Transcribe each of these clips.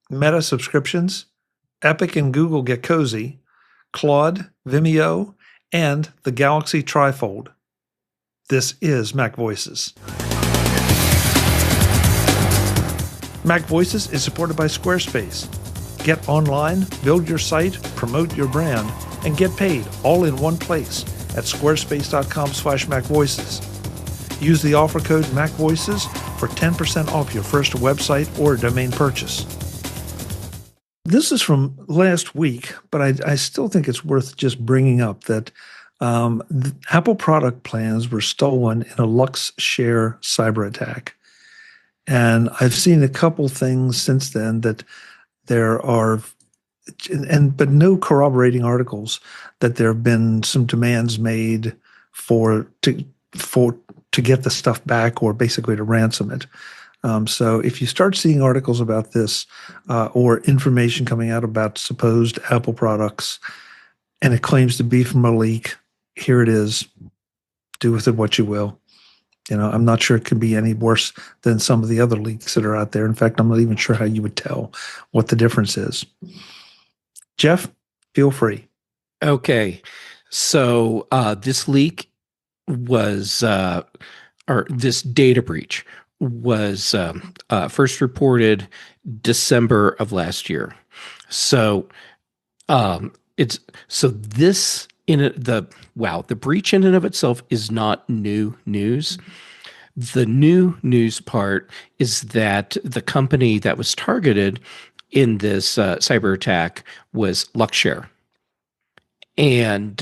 Meta subscriptions, Epic and Google get cozy, Claude, Vimeo, and the Galaxy Trifold. This is MacVoices. MacVoices is supported by Squarespace. Get online, build your site, promote your brand, and get paid all in one place at squarespace.com/MacVoices. Use the offer code MacVoices for 10% off your first website or domain purchase. This is from last week, but I still think it's worth just bringing up that Apple product plans were stolen in a Luxshare cyber attack. And I've seen a couple things since then that there are, but no corroborating articles that there have been some demands made to get the stuff back or basically to ransom it. So if you start seeing articles about this or information coming out about supposed Apple products and it claims to be from a leak, here it is. Do with it what you will. I'm not sure it can be any worse than some of the other leaks that are out there. In fact, I'm not even sure how you would tell what the difference is. Jeff, feel free. Okay. So this leak was, or this data breach was first reported December of last year. So the breach in and of itself is not new news. The new news part is that the company that was targeted in this cyber attack was Luxshare. And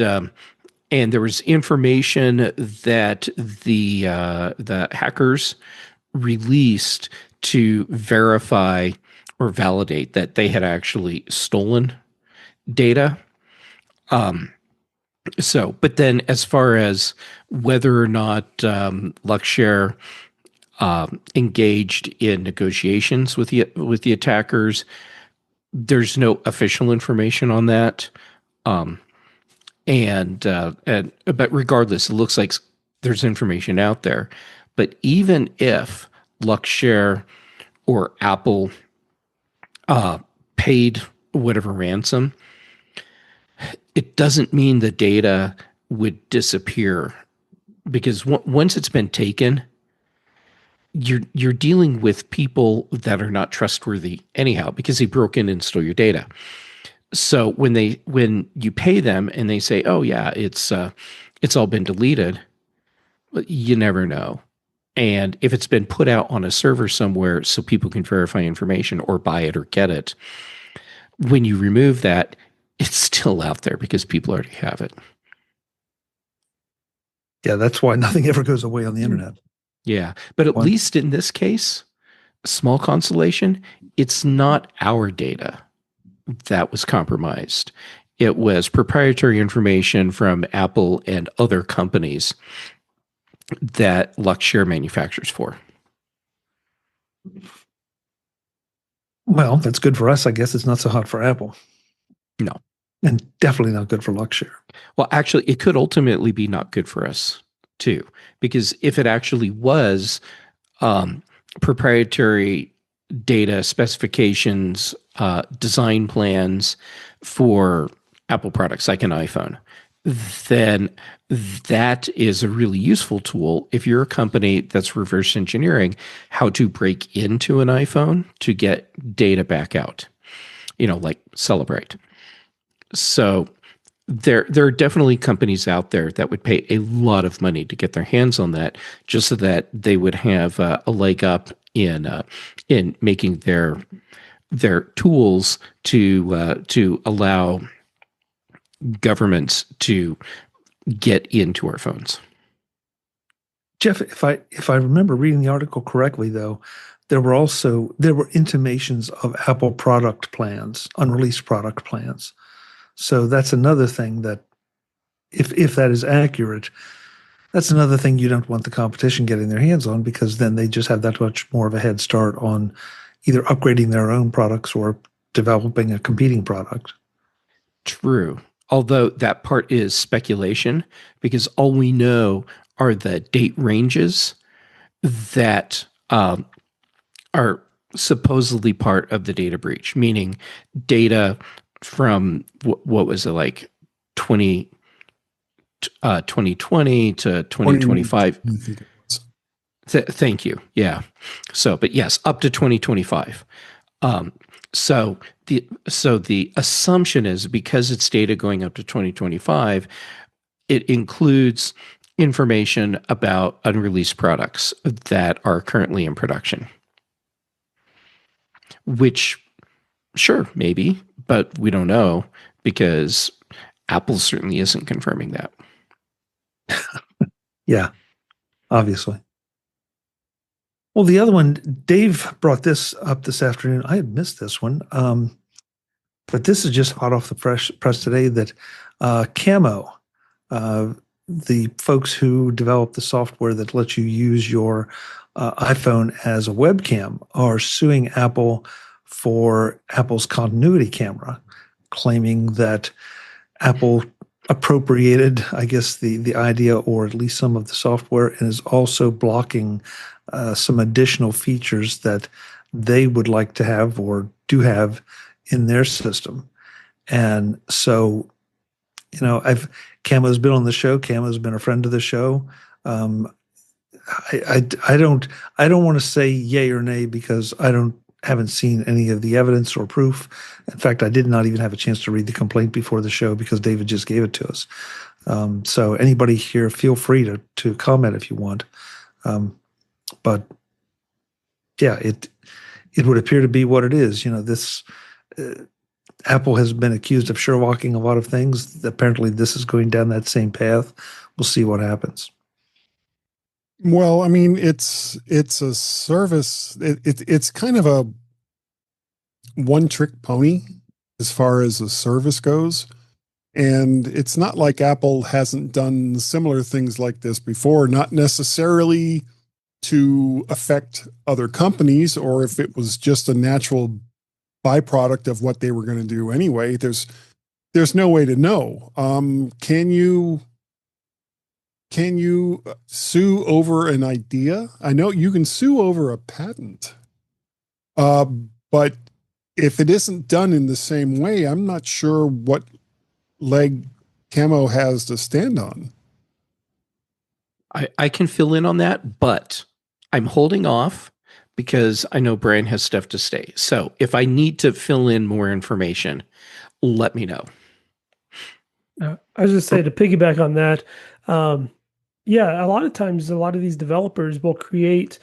there was information that the hackers released to verify or validate that they had actually stolen data. But then as far as whether or not Luxshare engaged in negotiations with the attackers, there's no official information on that. But regardless, it looks like there's information out there. But even if Luxshare or Apple paid whatever ransom, it doesn't mean the data would disappear, because once it's been taken, you're dealing with people that are not trustworthy anyhow, because they broke in and stole your data. So when you pay them and they say, "Oh yeah, it's all been deleted," you never know. And if it's been put out on a server somewhere so people can verify information or buy it or get it, when you remove that, it's still out there because people already have it. Yeah, that's why nothing ever goes away on the internet. Yeah, but at least in this case, small consolation, it's not our data that was compromised. It was proprietary information from Apple and other companies that Luxshare manufactures for. Well, that's good for us. I guess it's not so hot for Apple. No. And definitely not good for Luxshare. Well, actually, it could ultimately be not good for us, too. Because if it actually was proprietary data specifications, design plans for Apple products like an iPhone, then that is a really useful tool if you're a company that's reverse engineering how to break into an iPhone to get data back out, like Celebrate. So there are definitely companies out there that would pay a lot of money to get their hands on that, just so that they would have a leg up in making their tools to allow governments to get into our phones. Jeff, if I remember reading the article correctly, though, there were intimations of Apple product plans, unreleased product plans. So that's another thing that, if that is accurate, that's another thing you don't want the competition getting their hands on, because then they just have that much more of a head start on either upgrading their own products or developing a competing product. True. Although that part is speculation, because all we know are the date ranges that are supposedly part of the data breach, meaning data from what was it, like 2020 to 2025. I think it was. Thank you. Yeah. So, but yes, up to 2025. So the assumption is, because it's data going up to 2025, it includes information about unreleased products that are currently in production. Which, sure, maybe, but we don't know, because Apple certainly isn't confirming that. Yeah, obviously. Well, the other one, Dave brought this up this afternoon. I had missed this one, but this is just hot off the press today that Camo, the folks who developed the software that lets you use your iPhone as a webcam, are suing Apple for Apple's continuity camera, claiming that Apple appropriated, I guess, the idea, or at least some of the software, and is also blocking some additional features that they would like to have or do have in their system. And so, Camo's been on the show. Camo's been a friend of the show. I don't want to say yay or nay, because I haven't seen any of the evidence or proof. In fact, I did not even have a chance to read the complaint before the show, because David just gave it to us. So anybody here, feel free to comment if you want. But yeah, it would appear to be what it is. This Apple has been accused of sure-walking a lot of things. Apparently, this is going down that same path. We'll see what happens. Well, I mean, it's a service. It's kind of a one-trick pony as far as the service goes. And it's not like Apple hasn't done similar things like this before, not necessarily to affect other companies, or if it was just a natural byproduct of what they were going to do anyway. There's no way to know. Can you sue over an idea? I know you can sue over a patent, but if it isn't done in the same way, I'm not sure what leg Camo has to stand on. I can fill in on that, but I'm holding off because I know Brian has stuff to say. So if I need to fill in more information, let me know. I was just saying, to piggyback on that, yeah, a lot of times, a lot of these developers will create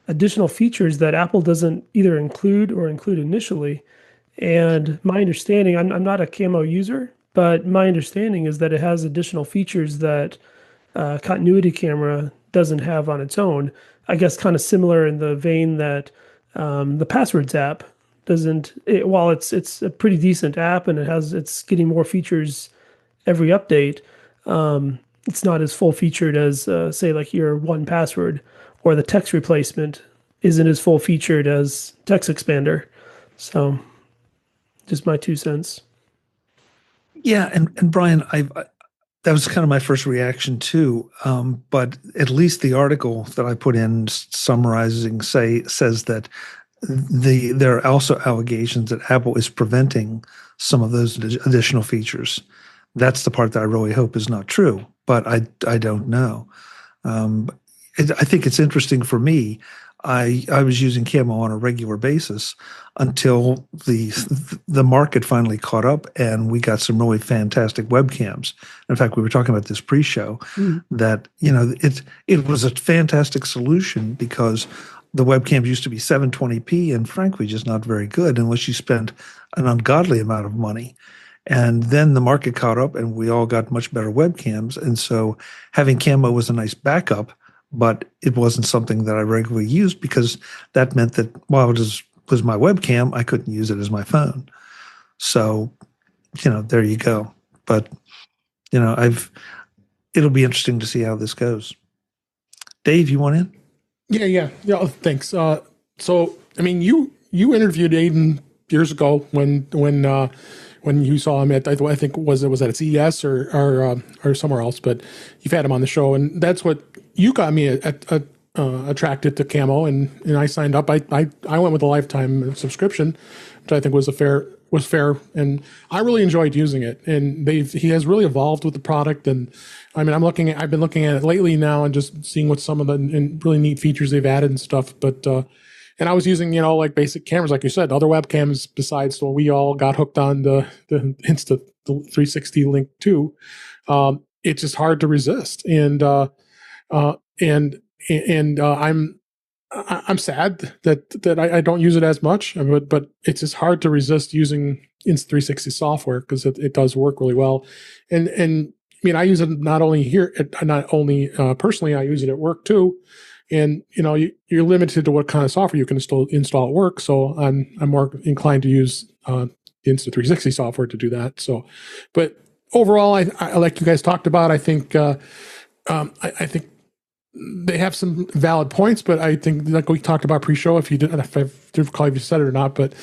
additional features that Apple doesn't either include or include initially. And my understanding, I'm not a Camo user, but my understanding is that it has additional features that continuity camera doesn't have on its own. I guess kind of similar in the vein that the Passwords app doesn't. While it's a pretty decent app and it's getting more features every update, it's not as full featured as say like your 1Password, or the text replacement isn't as full featured as Text Expander. So, just my 2 cents. Yeah, and Brian, that was kind of my first reaction too. But at least the article that I put in summarizing says that there are also allegations that Apple is preventing some of those additional features. That's the part that I really hope is not true, but I don't know. I think it's interesting for me. I was using Camo on a regular basis until the market finally caught up, and we got some really fantastic webcams. In fact, we were talking about this pre-show that it was a fantastic solution, because the webcams used to be 720p and frankly just not very good unless you spent an ungodly amount of money. And then the market caught up, and we all got much better webcams. And so having Camo was a nice backup, but it wasn't something that I regularly used, because that meant that while it was my webcam, I couldn't use it as my phone. So, there you go. But, it'll be interesting to see how this goes. Dave, you want in? Yeah. Thanks. So, I mean, you interviewed Aiden years ago when you saw him at, I think was at CES or somewhere else, but you've had him on the show, and that's what you got me attracted to Camo, and I signed up. I went with a lifetime subscription, which I think was fair, and I really enjoyed using it. And he has really evolved with the product. And I mean, I've been looking at it lately now and just seeing what some of the really neat features they've added and stuff. But and I was using, like basic cameras, like you said, other webcams besides what we all got hooked on the 360 Link 2. It's just hard to resist, and I'm sad that I don't use it as much, but it's just hard to resist using Insta360 software because it does work really well. And I mean, I use it not only personally, I use it at work too. And you're limited to what kind of software you can install at work. So I'm more inclined to use Insta360 software to do that. So, but overall, I like you guys talked about. I think I think they have some valid points, but I think, like we talked about pre-show, if I didn't recall if you said it or not, but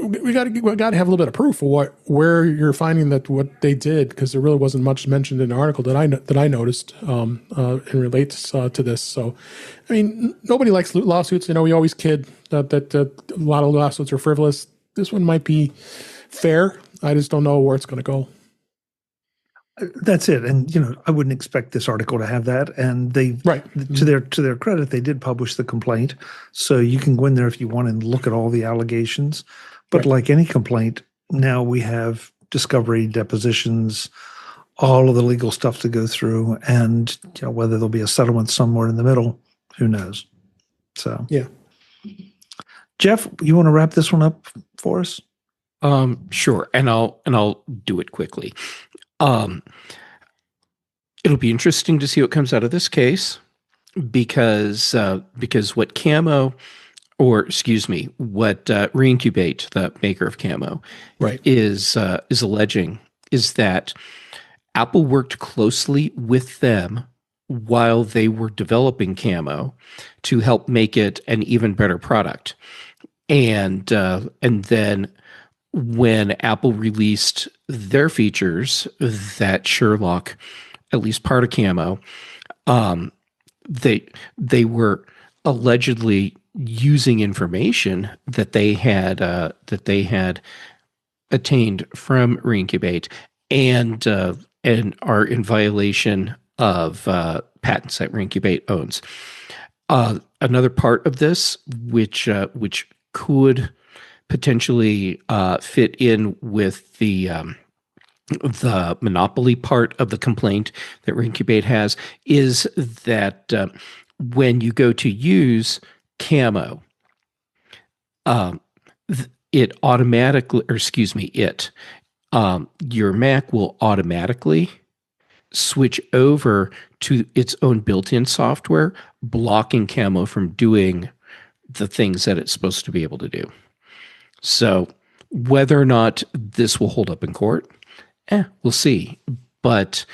we got to have a little bit of proof of where you're finding that what they did, because there really wasn't much mentioned in the article that I noticed and relates to this. So, I mean, nobody likes lawsuits. We always kid that a lot of lawsuits are frivolous. This one might be fair. I just don't know where it's going to go. That's it. And, I wouldn't expect this article to have that. And they, right. to their credit, they did publish the complaint. So you can go in there if you want and look at all the allegations. But right. Like any complaint, now we have discovery, depositions, all of the legal stuff to go through. And, whether there'll be a settlement somewhere in the middle, who knows? So, yeah. Jeff, you want to wrap this one up for us? Sure. And I'll do it quickly. It'll be interesting to see what comes out of this case because what Camo, what Reincubate, the maker of Camo, right, is alleging is that Apple worked closely with them while they were developing Camo to help make it an even better product, and then when Apple released their features that Sherlock, at least part of Camo, they were allegedly using information that they had attained from Reincubate and are in violation of patents that Reincubate owns. Another part of this, which could potentially fit in with the monopoly part of the complaint that Reincubate has, is that when you go to use Camo, it automatically, your Mac will automatically switch over to its own built-in software, blocking Camo from doing the things that it's supposed to be able to do. So whether or not this will hold up in court, we'll see. But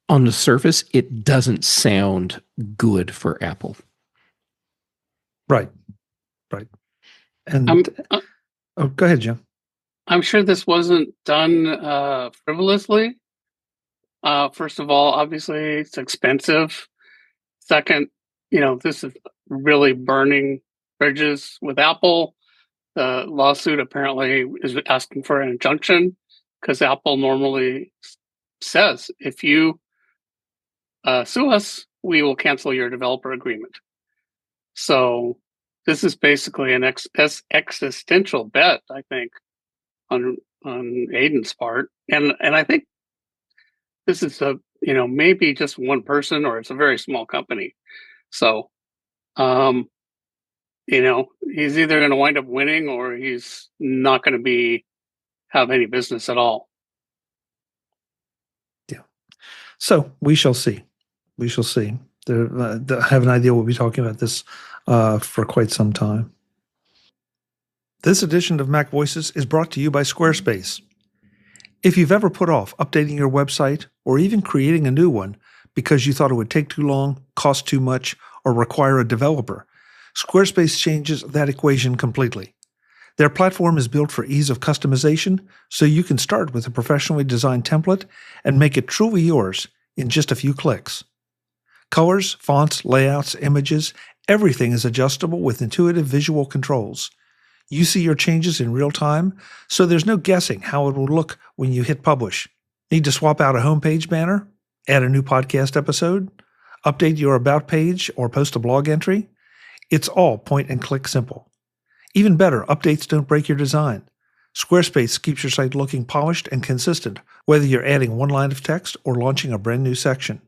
on the surface, it doesn't sound good for Apple. Right. And go ahead, Jim. I'm sure this wasn't done frivolously. First of all, obviously, it's expensive. Second, this is really burning bridges with Apple. The lawsuit apparently is asking for an injunction because Apple normally says, if you sue us, we will cancel your developer agreement. So this is basically an existential bet, I think, on Aiden's part. And I think this is maybe just one person, or it's a very small company. So, he's either going to wind up winning or he's not going to have any business at all. Yeah. So we shall see. I have an idea we'll be talking about this for quite some time. This edition of Mac Voices is brought to you by Squarespace. If you've ever put off updating your website or even creating a new one because you thought it would take too long, cost too much, or require a developer, Squarespace changes that equation completely. Their platform is built for ease of customization, so you can start with a professionally designed template and make it truly yours in just a few clicks. Colors, fonts, layouts, images, everything is adjustable with intuitive visual controls. You see your changes in real time, so there's no guessing how it will look when you hit publish. Need to swap out a homepage banner? Add a new podcast episode? Update your About page or post a blog entry? It's all point and click simple. Even better, updates don't break your design. Squarespace keeps your site looking polished and consistent, whether you're adding one line of text or launching a brand new section.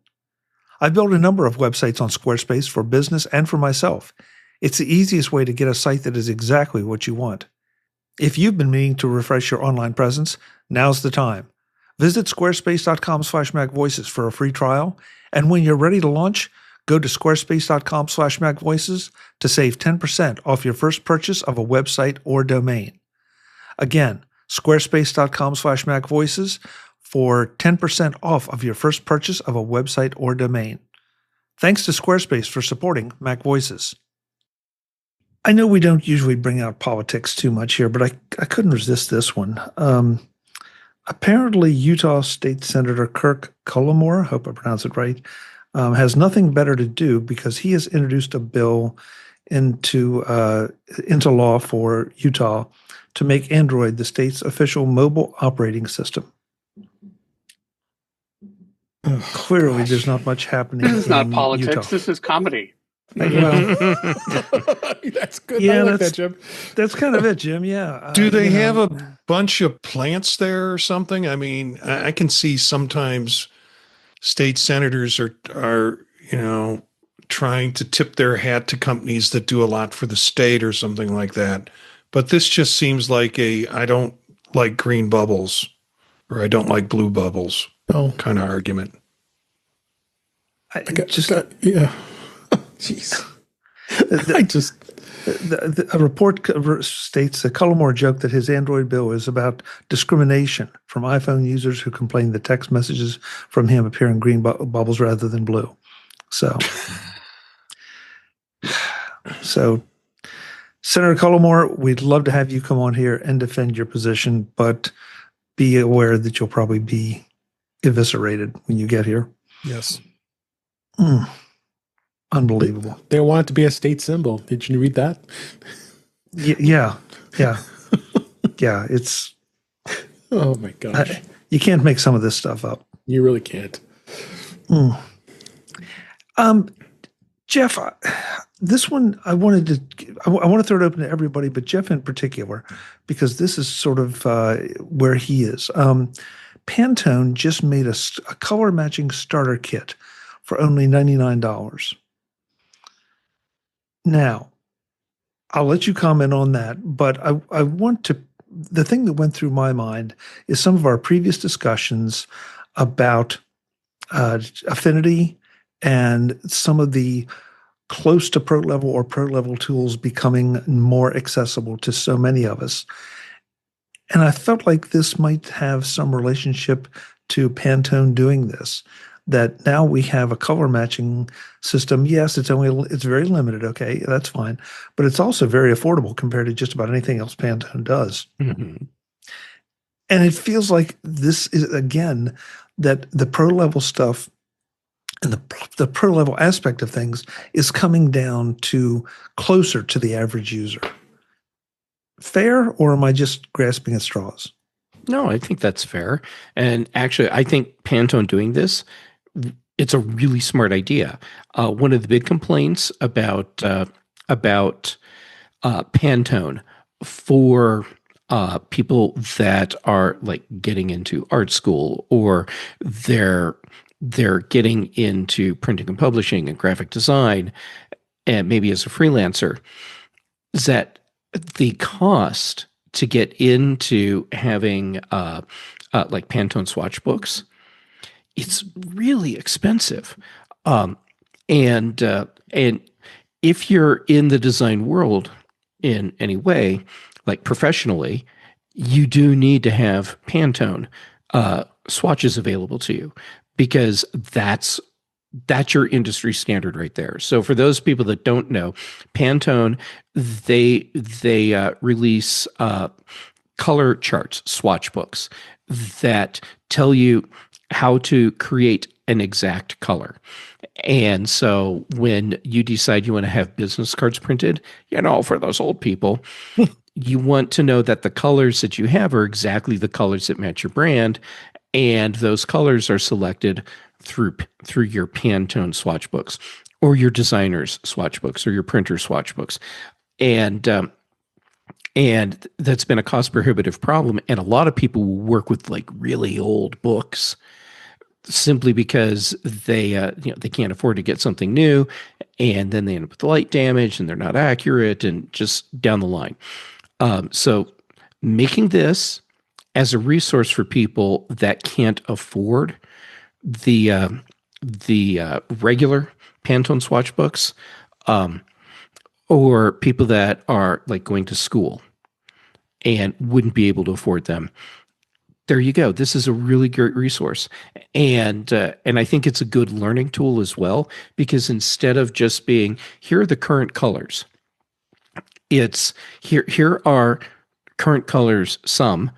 I've built a number of websites on Squarespace for business and for myself. It's the easiest way to get a site that is exactly what you want. If you've been meaning to refresh your online presence, now's the time. Visit squarespace.com/MacVoices for a free trial, and when you're ready to launch, go to squarespace.com/MacVoices to save 10% off your first purchase of a website or domain. Again, squarespace.com/MacVoices for 10% off of your first purchase of a website or domain. Thanks to Squarespace for supporting MacVoices. I know we don't usually bring out politics too much here, but I couldn't resist this one. Apparently, Utah State Senator Kirk Cullimore, hope I pronounced it right, has nothing better to do because he has introduced a bill into law for Utah to make Android the state's official mobile operating system. Clearly, there's not much happening. This is not politics. Utah. This is comedy. Well, That's good. yeah, I like that, Jim. that's kind of it, Jim. Yeah. Do they have a bunch of plants there or something? I mean, I can see sometimes state senators are trying to tip their hat to companies that do a lot for the state or something like that. But this just seems like I don't like green bubbles or I don't like blue bubbles kind of argument. I Jeez. A report states that Cullimore joked that his Android bill is about discrimination from iPhone users who complain that text messages from him appear in green bubbles rather than blue. So Senator Cullimore, we'd love to have you come on here and defend your position, but be aware that you'll probably be eviscerated when you get here. Yes. Unbelievable. They want it to be a state symbol. Did you read that? Yeah. It's. Oh my gosh! You can't make some of this stuff up. You really can't. Jeff, this one I want to throw it open to everybody, but Jeff in particular, because this is sort of where he is. Pantone just made a color matching starter kit for only $99. Now, I'll let you comment on that, but I want to. The thing that went through my mind is some of our previous discussions about affinity and some of the close to pro level or pro level tools becoming more accessible to so many of us. And I felt like this might have some relationship to Pantone doing this, that now we have a color matching system. Yes, it's very limited. Okay, that's fine. But it's also very affordable compared to just about anything else Pantone does. Mm-hmm. And it feels like this is, again, that the pro level stuff and the pro level aspect of things is coming down to closer to the average user. Fair, or am I just grasping at straws? No, I think that's fair. And actually, I think Pantone doing this, it's a really smart idea. One of the big complaints about Pantone for people that are like getting into art school, or they're getting into printing and publishing and graphic design, and maybe as a freelancer, is that the cost to get into having like Pantone swatch books, it's really expensive. And if you're in the design world in any way, like professionally, you do need to have Pantone swatches available to you, because that's your industry standard right there. So for those people that don't know, Pantone, they release color charts, swatch books that tell you how to create an exact color. And so when you decide you want to have business cards printed, for those old people, you want to know that the colors that you have are exactly the colors that match your brand. And those colors are selected through your Pantone swatch books or your designer's swatch books or your printer swatch books. And that's been a cost prohibitive problem. And a lot of people will work with like really old books simply because they can't afford to get something new, and then they end up with light damage and they're not accurate and just down the line. So making this as a resource for people that can't afford the regular Pantone swatch books, or people that are like going to school and wouldn't be able to afford them. There you go. This is a really great resource. And I think it's a good learning tool as well, because instead of just being, here are the current colors, it's here are current colors, some,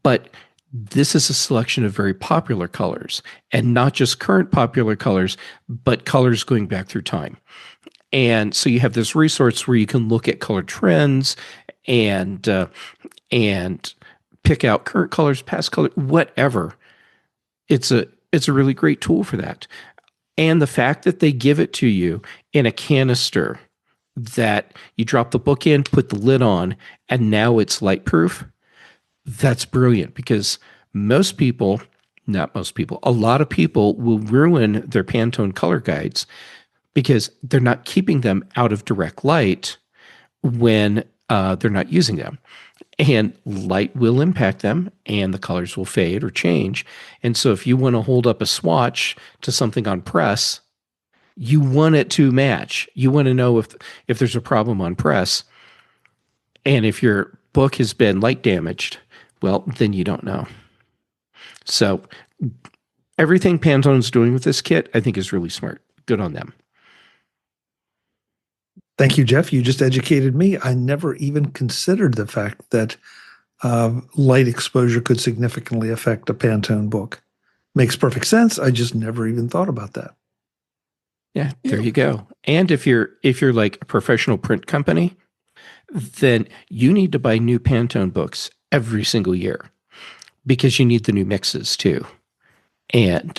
but this is a selection of very popular colors, and not just current popular colors, but colors going back through time. And so you have this resource where you can look at color trends and pick out current colors, past color, whatever. It's a really great tool for that. And the fact that they give it to you in a canister that you drop the book in, put the lid on, and now it's light proof, that's brilliant, because a lot of people will ruin their Pantone color guides because they're not keeping them out of direct light when they're not using them. And light will impact them, and the colors will fade or change. And so if you want to hold up a swatch to something on press, you want it to match. You want to know if there's a problem on press. And if your book has been light damaged, well, then you don't know. So everything Pantone's doing with this kit, I think, is really smart. Good on them. Thank you, Jeff. You just educated me. I never even considered the fact that light exposure could significantly affect a Pantone book. Makes perfect sense. I just never even thought about that. Yeah, there you go. And if you're like a professional print company, then you need to buy new Pantone books every single year, because you need the new mixes too. And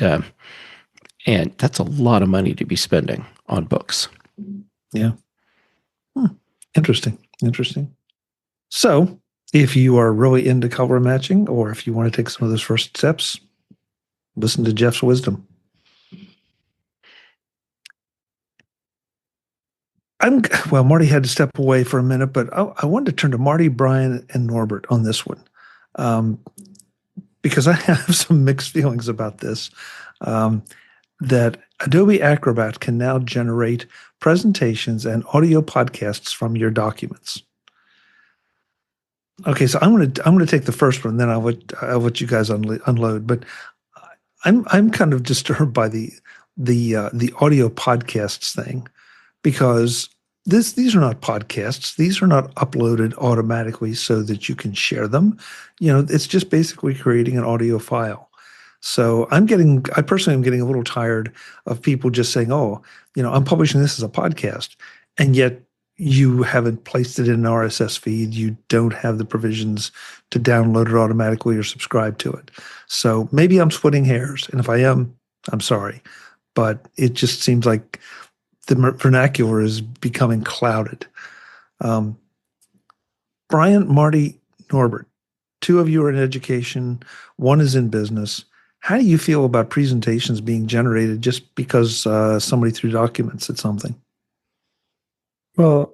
that's a lot of money to be spending on books. Yeah. Interesting. So if you are really into color matching, or if you want to take some of those first steps, listen to Jeff's wisdom. Marty had to step away for a minute, but I wanted to turn to Marty, Brian, and Norbert on this one, because I have some mixed feelings about this. That Adobe Acrobat can now generate presentations and audio podcasts from your documents. Okay, so I'm going to take the first one, then I'll let you guys unload. But I'm kind of disturbed by the audio podcasts thing, because these are not podcasts. These are not uploaded automatically so that you can share them. It's just basically creating an audio file. So I personally am getting a little tired of people just saying, oh, I'm publishing this as a podcast, and yet you haven't placed it in an RSS feed. You don't have the provisions to download it automatically or subscribe to it. So maybe I'm splitting hairs, and if I am, I'm sorry. But it just seems like the vernacular is becoming clouded. Brian, Marty, Norbert, two of you are in education, one is in business. How do you feel about presentations being generated just because somebody threw documents at something? Well,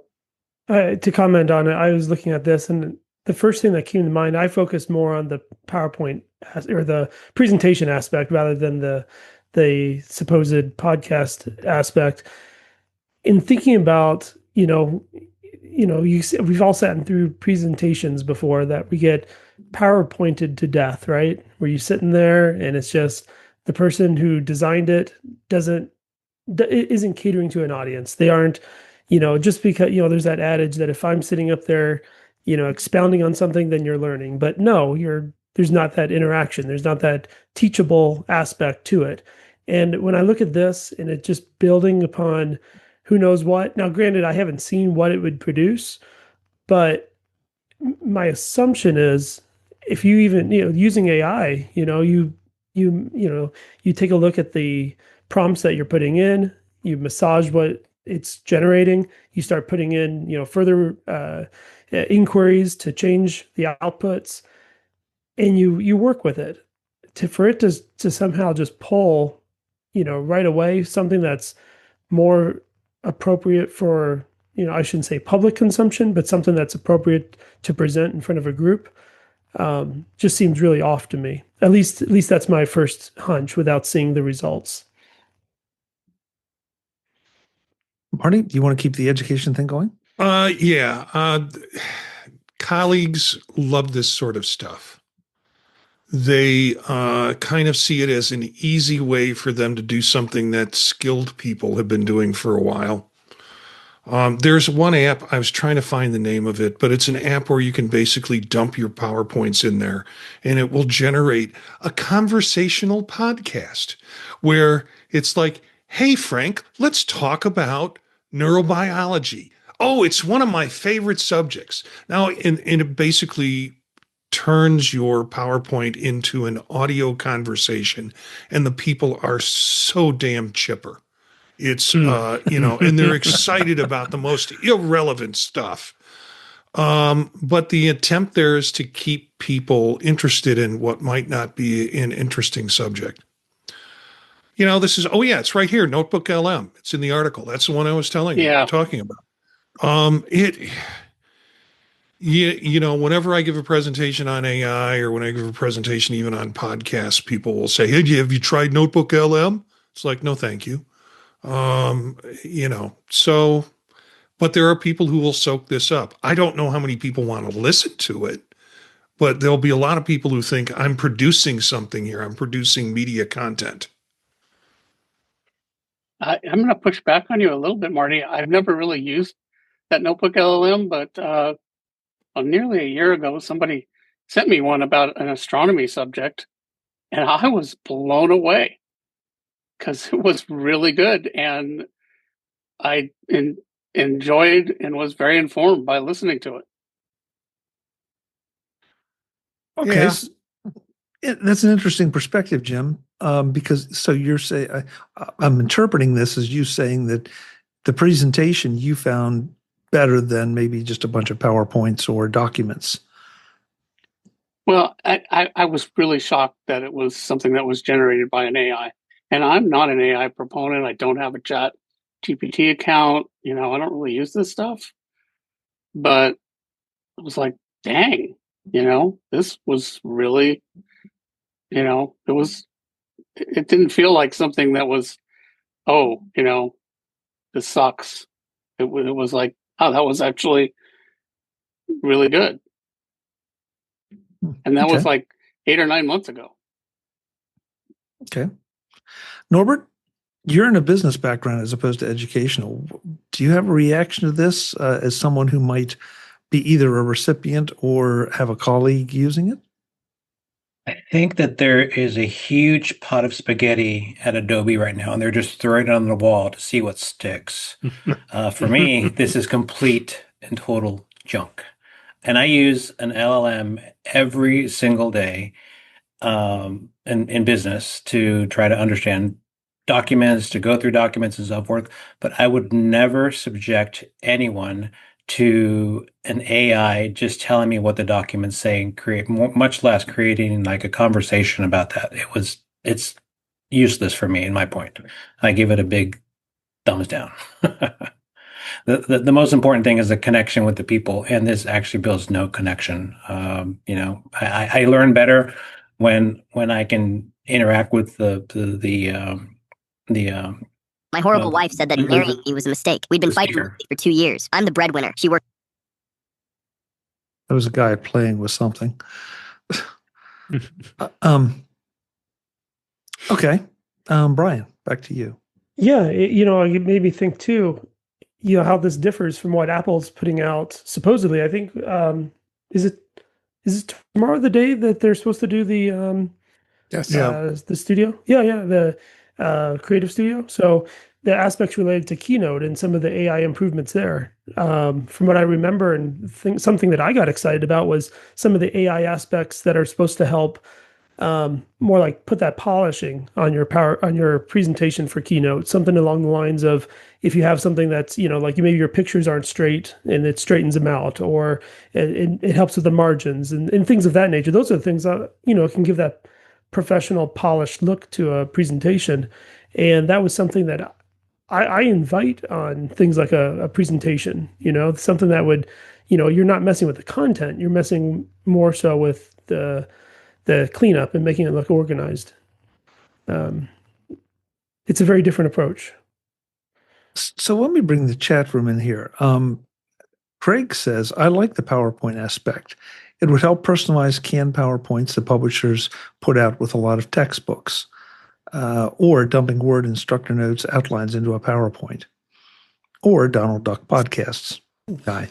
to comment on it, I was looking at this, and the first thing that came to mind, I focused more on the PowerPoint or the presentation aspect rather than the supposed podcast aspect. In thinking about, we've all sat through presentations before that we get PowerPointed to death, right? Where you're sitting there and it's just the person who designed it isn't catering to an audience. They aren't, just because, there's that adage that if I'm sitting up there, expounding on something, then you're learning. But no, there's not that interaction. There's not that teachable aspect to it. And when I look at this and it just building upon who knows what. Now, granted, I haven't seen what it would produce, but my assumption is if you even, using AI, you take a look at the prompts that you're putting in, you massage what it's generating, you start putting in, further inquiries to change the outputs, and you work with it for it to somehow just pull, right away something that's more appropriate for, I shouldn't say public consumption, but something that's appropriate to present in front of a group. Just seems really off to me. At least that's my first hunch without seeing the results. Marty, do you want to keep the education thing going? Yeah. Colleagues love this sort of stuff. They kind of see it as an easy way for them to do something that skilled people have been doing for a while. There's one app, I was trying to find the name of it, but it's an app where you can basically dump your PowerPoints in there and it will generate a conversational podcast where it's like, hey, Frank, let's talk about neurobiology. Oh, it's one of my favorite subjects. Now, and it basically turns your PowerPoint into an audio conversation, and the people are so damn chipper. It's, and they're excited about the most irrelevant stuff. But the attempt there is to keep people interested in what might not be an interesting subject. This is, it's right here, Notebook LM. It's in the article. That's the one I was talking about. Whenever I give a presentation on AI or when I give a presentation even on podcasts, people will say, hey, have you tried Notebook LM? It's like, no, thank you. But there are people who will soak this up. I don't know how many people want to listen to it, but there'll be a lot of people who think I'm producing something here. I'm producing media content. I'm going to push back on you a little bit, Marty. I've never really used that Notebook LLM, but nearly a year ago, somebody sent me one about an astronomy subject, and I was blown away because it was really good, and I enjoyed and was very informed by listening to it. Okay, that's an interesting perspective, Jim. Because you're saying I'm interpreting this as you saying that the presentation you found better than maybe just a bunch of PowerPoints or documents. Well, I was really shocked that it was something that was generated by an AI. And I'm not an AI proponent. I don't have a Chat GPT account. I don't really use this stuff. But it was like, dang, this was really, it didn't feel like something that was, this sucks. It was like, oh, that was actually really good. And that was like 8 or 9 months ago. Okay. Norbert, you're in a business background as opposed to educational. Do you have a reaction to this as someone who might be either a recipient or have a colleague using it? I think that there is a huge pot of spaghetti at Adobe right now, and they're just throwing it on the wall to see what sticks. For me, this is complete and total junk. And I use an LLM every single day in business to try to understand documents, to go through documents and so forth. But I would never subject anyone to an AI just telling me what the documents say and create much less creating like a conversation about that. It's useless for me in my point. I give it a big thumbs down. The most important thing is the connection with the people, and this actually builds no connection. I learn better when I can interact with My horrible wife said that marrying me was a mistake. We'd been fighting for 2 years. I'm the breadwinner. She worked. There was a guy playing with something. Okay. Brian, back to you. Yeah, it made me think too, how this differs from what Apple's putting out. Supposedly, I think, is it tomorrow the day that they're supposed to do the Yes. the studio? Yeah. Creative Studio. So the aspects related to Keynote and some of the AI improvements there. From what I remember, and something that I got excited about was some of the AI aspects that are supposed to help more like put that polishing on your presentation for Keynote. Something along the lines of, if you have something that's, like maybe your pictures aren't straight and it straightens them out, or it helps with the margins and things of that nature. Those are the things that, can give that professional polished look to a presentation. And that was something that I invite on things like a presentation, something that would, you're not messing with the content, you're messing more so with the cleanup and making it look organized. It's a very different approach. So let me bring the chat room in here. Craig says, I like the PowerPoint aspect. It would help personalize canned PowerPoints that publishers put out with a lot of textbooks, or dumping Word instructor notes outlines into a PowerPoint, or Donald Duck podcasts. Guy.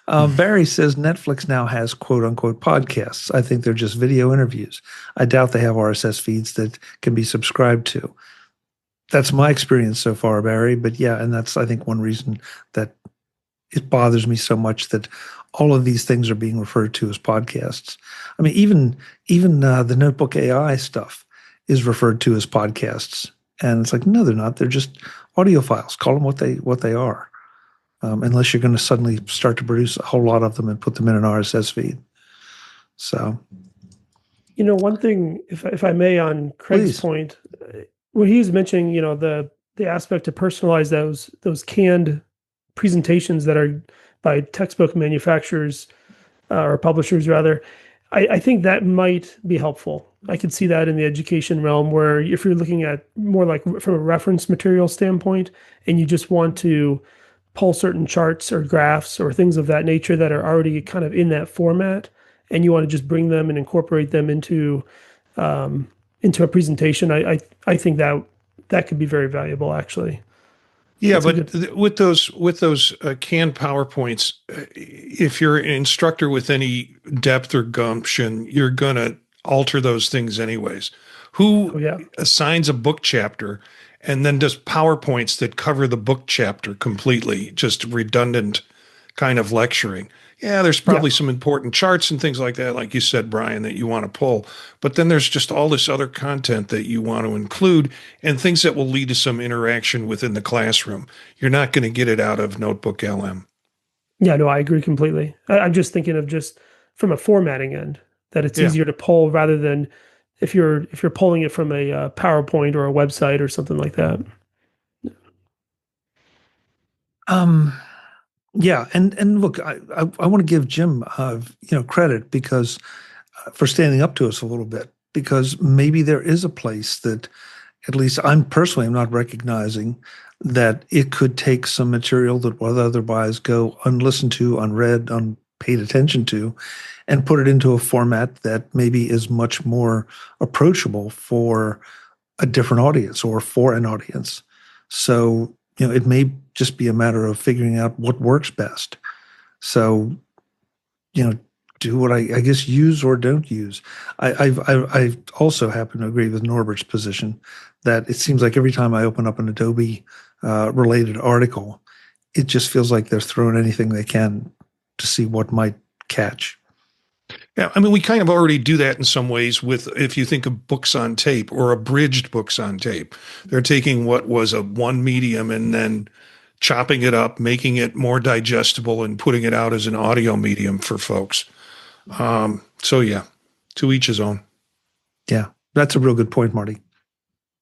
Barry says Netflix now has quote unquote podcasts. I think they're just video interviews. I doubt they have RSS feeds that can be subscribed to. That's my experience so far, Barry. But yeah, and that's, I think, one reason that it bothers me so much that all of these things are being referred to as podcasts. I mean, even the Notebook AI stuff is referred to as podcasts, and it's like, no, they're not. They're just audio files. Call them what they are. Unless you're going to suddenly start to produce a whole lot of them and put them in an RSS feed. So, one thing, if I may, on Craig's point, when he was mentioning, the aspect to personalize those canned presentations that are by textbook manufacturers or publishers rather, I think that might be helpful. I could see that in the education realm, where if you're looking at more like from a reference material standpoint, and you just want to pull certain charts or graphs or things of that nature that are already kind of in that format, and you want to just bring them and incorporate them into a presentation, I think that could be very valuable, actually. Yeah, but with those canned PowerPoints, if you're an instructor with any depth or gumption, you're gonna alter those things anyways. Who assigns a book chapter and then does PowerPoints that cover the book chapter completely, just redundant kind of lecturing? Yeah, there's probably some important charts and things like that, like you said, Brian, that you want to pull. But then there's just all this other content that you want to include and things that will lead to some interaction within the classroom. You're not going to get it out of Notebook LM. Yeah, no, I agree completely. I'm just thinking of just from a formatting end, that it's easier to pull rather than if you're pulling it from a PowerPoint or a website or something like that. Yeah, and look, I want to give Jim credit because for standing up to us a little bit, because maybe there is a place that at least I'm personally not recognizing that it could take some material that would otherwise go unlistened to, unread, unpaid attention to, and put it into a format that maybe is much more approachable for a different audience or for an audience. So, it may just be a matter of figuring out what works best. So, do what I guess use or don't use. I also happen to agree with Norbert's position that it seems like every time I open up an Adobe related article, it just feels like they're throwing anything they can to see what might catch. Yeah, I mean, we kind of already do that in some ways with, if you think of books on tape or abridged books on tape, they're taking what was a one medium and then chopping it up, making it more digestible and putting it out as an audio medium for folks. So yeah, to each his own. Yeah, that's a real good point, Marty.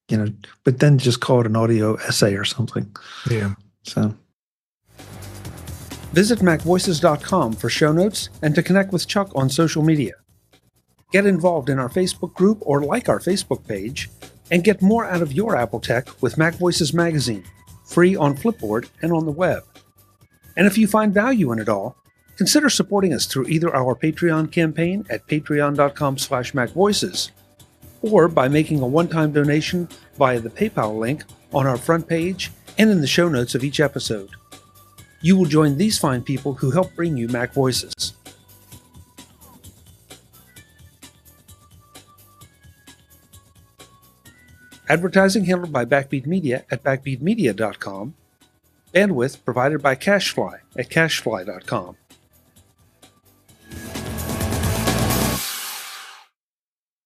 But then just call it an audio essay or something. Yeah. So visit MacVoices.com for show notes and to connect with Chuck on social media. Get involved in our Facebook group or like our Facebook page, and get more out of your Apple tech with MacVoices Magazine, free on Flipboard and on the web. And if you find value in it all, consider supporting us through either our Patreon campaign at patreon.com/MacVoices, or by making a one-time donation via the PayPal link on our front page and in the show notes of each episode. You will join these fine people who help bring you Mac Voices. Advertising handled by Backbeat Media at backbeatmedia.com. Bandwidth provided by CacheFly at cachefly.com.